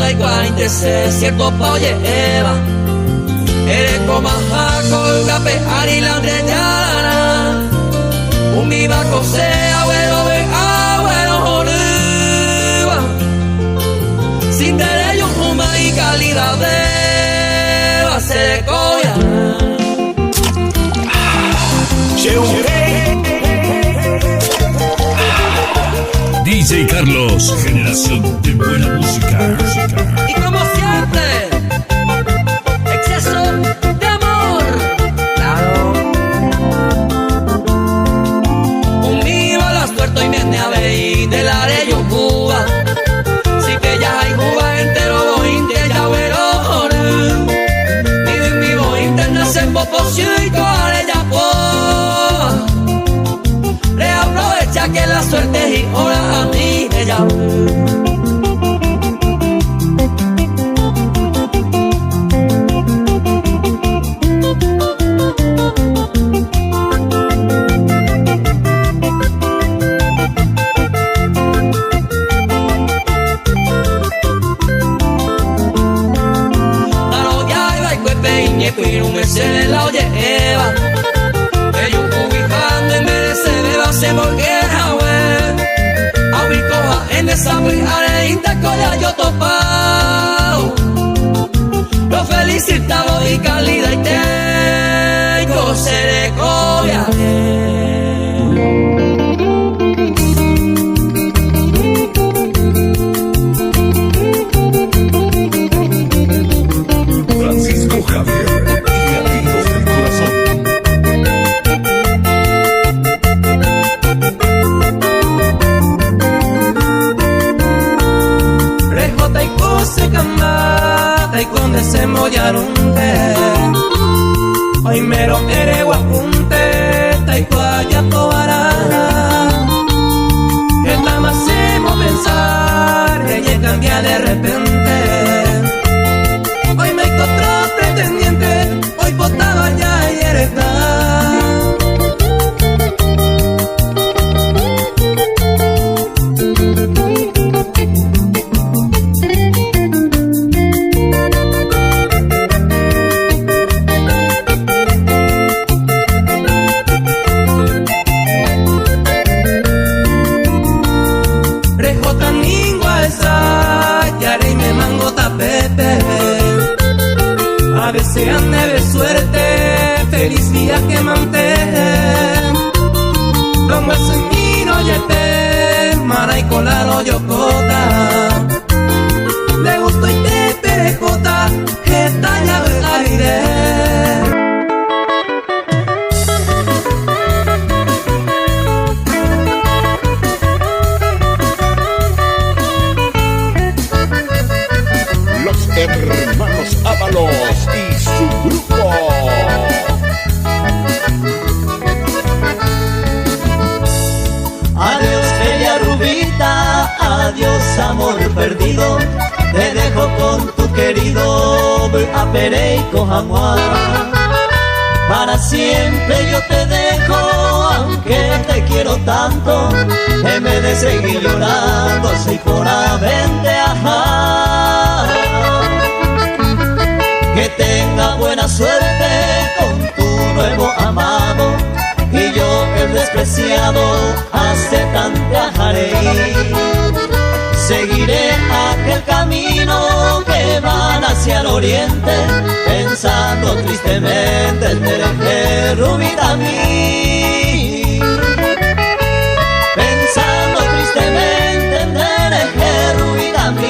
hay 46, cierto polle Eva. Eres como jaco, gape, ari, la andreñana. Un viva cose, abuelo, ve, abuelo, oliva. Sin derecho, huma y calidad de base de coya. DJ Carlos, generación de buena música. Y como siempre, exceso de amor. Claro. Un viva las tuerto y me a ver del arello Cuba. Si te ya hay Cuba entero, voy te ya veró. Mi voy interna se poposio y coare ya po. Reaprovecha que la suerte es y ahora a mí me llama. Se la oye Eva, ellos ubicando en vez de se beba se morgueja, wey. A mi coja en esa brigada intercoya yo topao. Lo felicitado y calidad y tengo se le coya. Francisco Javier. Se mollarunte hoy mero ere guapunte taikuaya tobarara que nada más hacemos pensar que ella cambia de repente. Hoy me encontró pretendiente, hoy botaba ya y heredad. A veces ande de suerte, feliz día que mantén. Como el señino yete, mara y colado yocota. Le gusto y te perejota, que talla del aire. Hermanos Ábalos y su grupo. Adiós bella rubita, adiós amor perdido. Te dejo con tu querido a Pereico Jamua. Para siempre yo te dejo, aunque te quiero tanto. En vez de seguir llorando, soy por vente ajá. Que tenga buena suerte con tu nuevo amado. Y yo el despreciado hace tanta jarei. Seguiré aquel camino que van hacia el oriente, pensando tristemente en Tereje Rubita mí. Pensando tristemente en Tereje Rubita mí.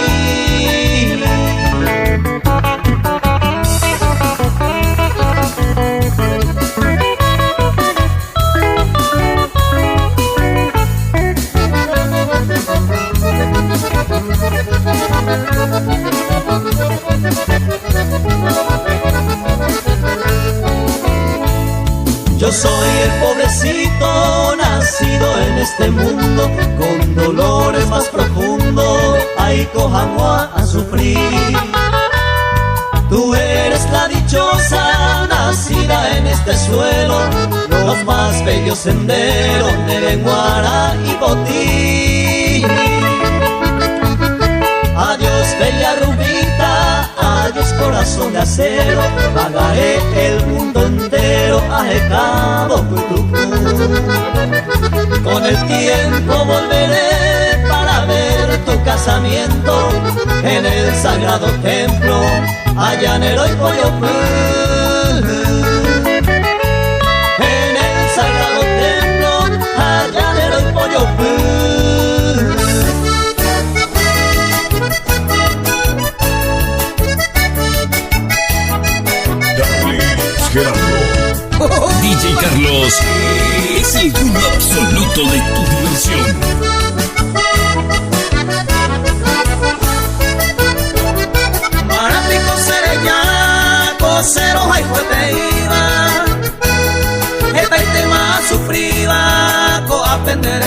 Yo soy el pobrecito nacido en este mundo, con dolores más profundos, ay Cojamua a sufrir. Tú eres la dichosa nacida en este suelo, los más bellos senderos de Benguara y Botí. Adiós bella rubia, corazón de acero, pagaré el mundo entero a Jecado Con el tiempo volveré para ver tu casamiento en el sagrado templo allá en el Coyopé. En el sagrado templo allá en el Coyopé. DJ Carlos es el dueño absoluto de tu diversión. Marapico sereña, cosero hay fuerte iba, esta tema sufrida, co aprender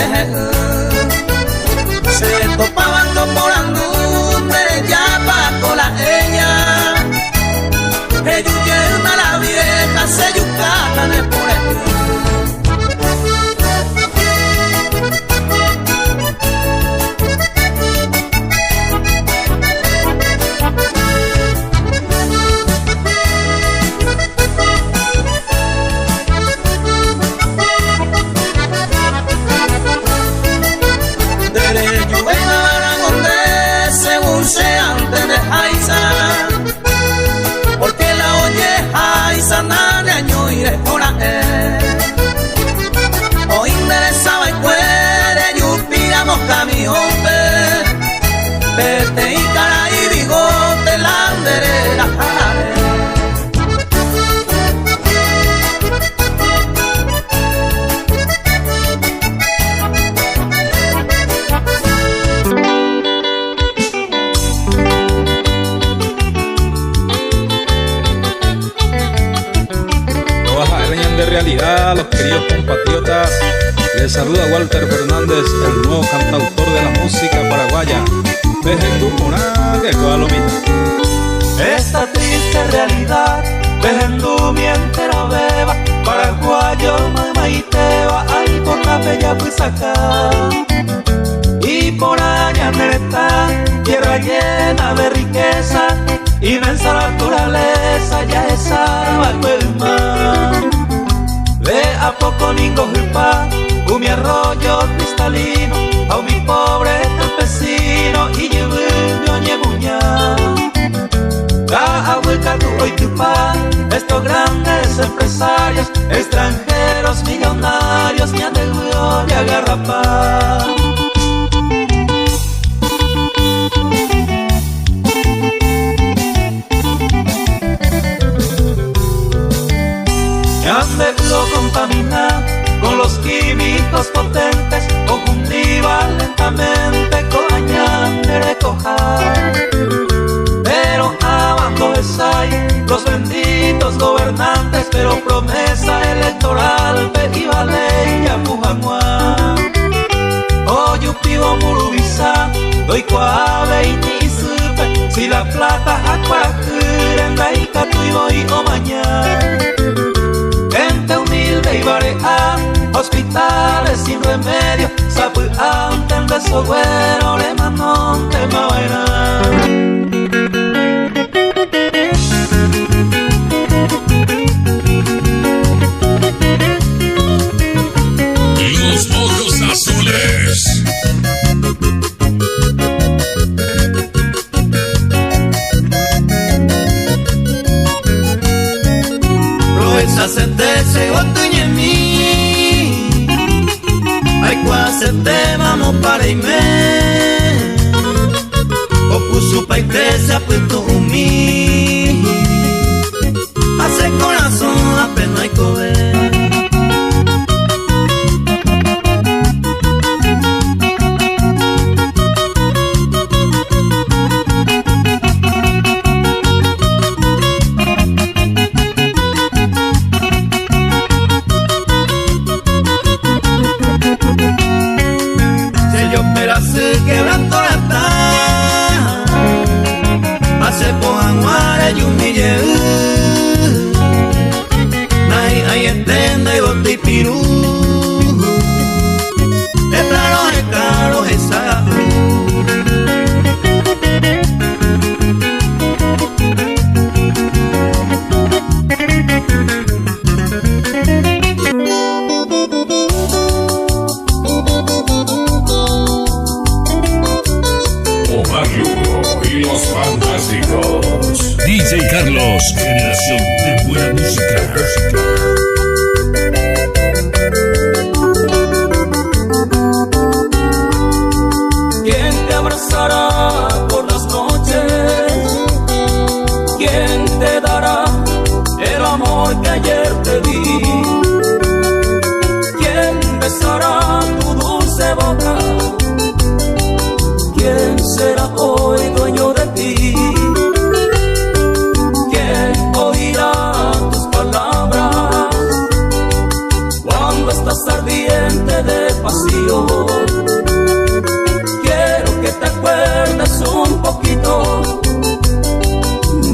se topaban dos por andumbre, ya pa' con la ella. Eyuyena la vieja se yucatan es por el derecho en Aragonés según se antes de Jaiza. Porque la oye sana de año iré por ahí. Hoy interesaba y puede yupiramos camión vete y cara y bigote la anderera jare. De realidad, los queridos compatriotas, les saluda Walter Fernández, el nuevo cantautor de la música paraguaya. Dejen tu porá que Gualomita. Esta triste realidad, dejen tu mientera beba, paraguayo mamá y teba, ay por la bella pues acá. Y por allá está tierra llena de riqueza, inmensa la naturaleza, ya esa bajo el mar. Ve a poco ningo jupa, mi arroyo cristalino, a mi pobre campesino, y llevo ñebuña. Ga abuelca tu hoy tupa, estos grandes empresarios, extranjeros millonarios, ñan del huevo y agarrapa. Ande lo contamina con los químicos potentes, o cultiva lentamente coañan de recojar. Pero abajo hay los benditos gobernantes, pero promesa electoral iba ley a Pujamuá. O yupivo murubisa, doy cuave y ni supe, si la plata acuacuren la ica tuivo y o mañana. Gente humilde y barea, hospitales sin remedio, sapu anten de soguero, le manon de maera. Los ojos azules. Sacete otuñe mi, ay cuacete vamos para irme. Opusu pa iglesia puesto umi, hace corazón apenas y cobe. Quebrando la ta, hace pongan guare y un milleu, nai hay entenda y bote y pirú, es caro esa. ¿Quién te abrazará por las noches? ¿Quién te dará el amor que ayer te di? ¿Quién besará tu dulce boca? ¿Quién será hoy dueño de ti? ¿Quién oirá tus palabras cuando estás ardiente de pasión? Quiero que te acuerdes un poquito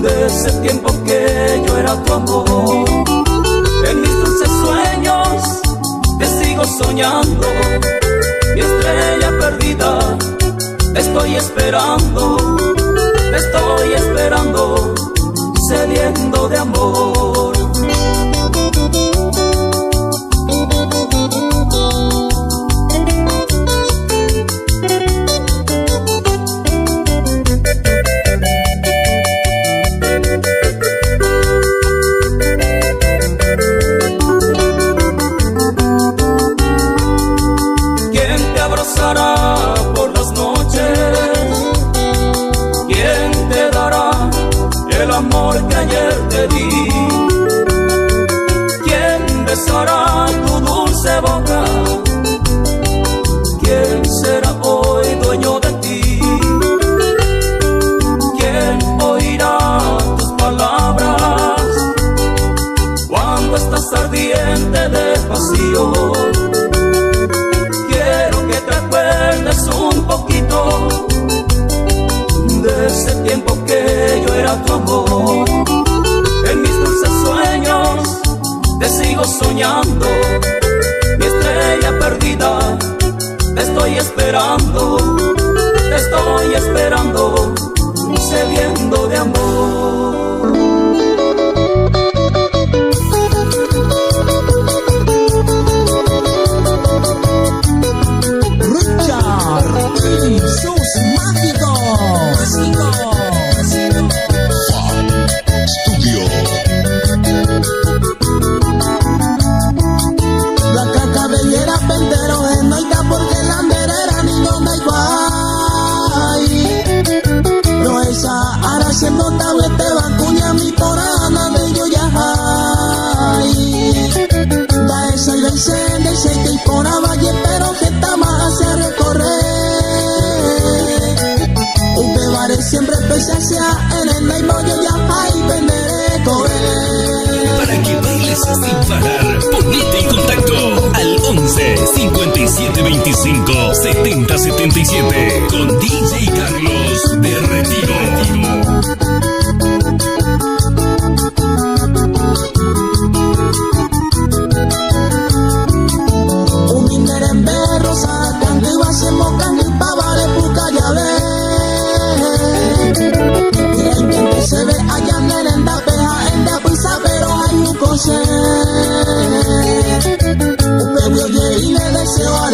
de ese tiempo que yo era tu amor. En mis dulces sueños te sigo soñando, mi estrella perdida. Te estoy esperando, sediento de amor. ¿Quién te abrazará por las noches? ¿Quién te dará el amor que ayer te di? ¿Quién besará tu dulce boca? ¿Quién será hoy dueño de ti? ¿Quién oirá tus palabras cuando estás ardiente de pasión? Quiero que te acuerdes un poquito de ese tiempo que yo era tu amor. En mis dulces sueños te sigo soñando, mi estrella perdida. Te estoy esperando, sediento de amor. Sus mágicos. Studio. La cabellera pentero en noita porque la merera ni donde hay. No esa ahora siendo tablete vacuña mi porana de yo ya hay. Da esa y de ese que y por a valle pero que está más hacia recorrer. Siempre presencia en el naibo yo ya hay venderé coger. Para que bailes sin parar, ponete en contacto al 11 57 25 70 77 con DJ Carlos de Retiro. Un minder en berro sacando y va se mocan el pavare puca ya ve. Se ve allá en la peja, en la pizza, pero hay un coche. Un bebé oye y le deseo a